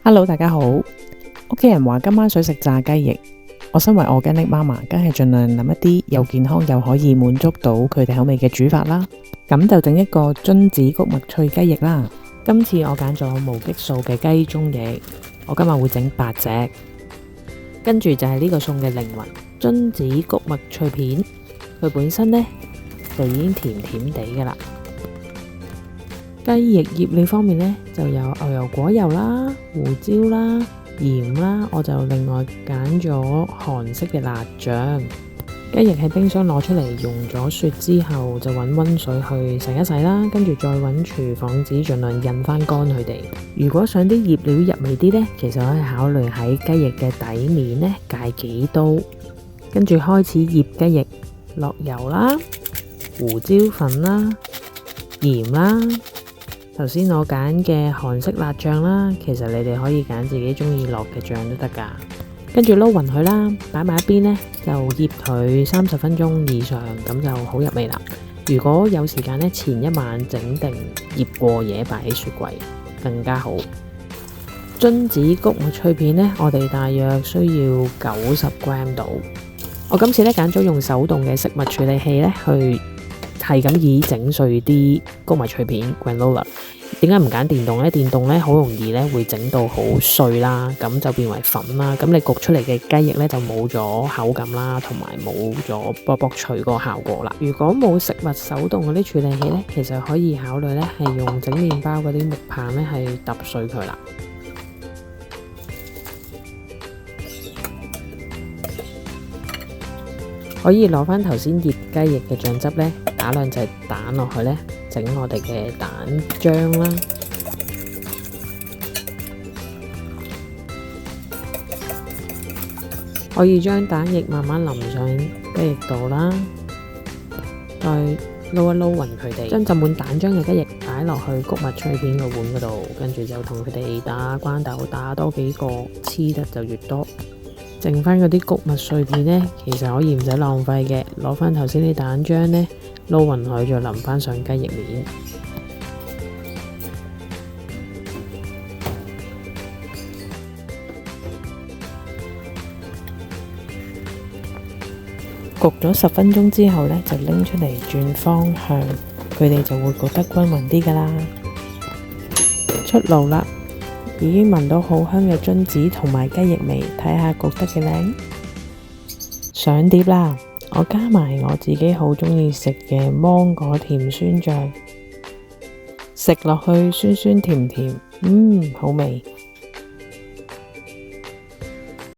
Hello，大家好。屋企人話今晚想食炸雞翼，我身為organic媽媽，梗係盡量諗一啲又健康又可以滿足到佢哋口味嘅煮法啦。咁就整一個榛子穀物脆雞翼啦。今次我揀咗無激素嘅雞中翼，我今日會整8隻。跟住就係呢個餸嘅靈魂，榛子穀物脆片。佢本身呢就已經甜甜地噶啦。雞翼醃料方面呢，就有牛油果油啦、胡椒啦、鹽啦，我就另外揀咗韓式嘅辣醬。雞翼喺冰箱攞出嚟溶咗雪之後，就揾溫水去洗一洗啦，跟住再揾廚房紙盡量印翻乾佢哋。如果想啲醃料入味啲呢，其實可以考慮喺雞翼嘅底面呢界幾刀，跟住開始醃雞翼，落油啦、胡椒粉啦、鹽啦。頭先我揀嘅韓式辣醬啦，其實你哋可以揀自己中意落嘅醬都得噶。跟住撈勻佢啦，擺埋一邊呢，就醃佢30分鐘以上，咁就好入味啦。如果有時間呢，前一晚整定醃過嘢擺喺雪櫃，更加好。榛子穀物脆片呢，我哋大約需要90g 度。我今次呢揀咗用手動嘅食物處理器呢去。係咁以整碎啲穀物脆片 granola。 點解唔揀電動呢？電動呢好容易呢會整到好碎啦，咁就變為粉啦，咁你焗出嚟嘅雞翼呢就冇咗口感啦，同埋冇咗卜卜脆個效果啦。如果冇食物手動嗰啲處理器呢，其實可以考慮呢係用整麵包嗰啲木棒呢係揼碎佢啦。可以攞翻頭先醃雞翼嘅醬汁呢，打兩隻蛋落去呢，整我哋嘅蛋漿啦。可以將蛋液慢慢淋上雞翼度啦，再撈一撈勻佢哋，將浸滿蛋漿嘅雞翼擺落去穀物脆片個碗嗰度，跟住就同佢哋打關鬥，打多幾個，黐得就越多。剩翻嗰啲穀物碎片呢，其實可以唔使浪費嘅，攞翻頭先啲蛋漿呢，撈勻佢，再淋翻上雞翼面。焗咗10分鐘之後呢，就拎出嚟轉方向，佢哋就會焗得均勻啲噶啦。出爐啦！已經聞到好香嘅榛子同埋雞翼味，睇下焗得幾靚。上碟啦！我加埋我自己好鍾意食嘅芒果甜酸醬，食落去酸酸甜甜，好味。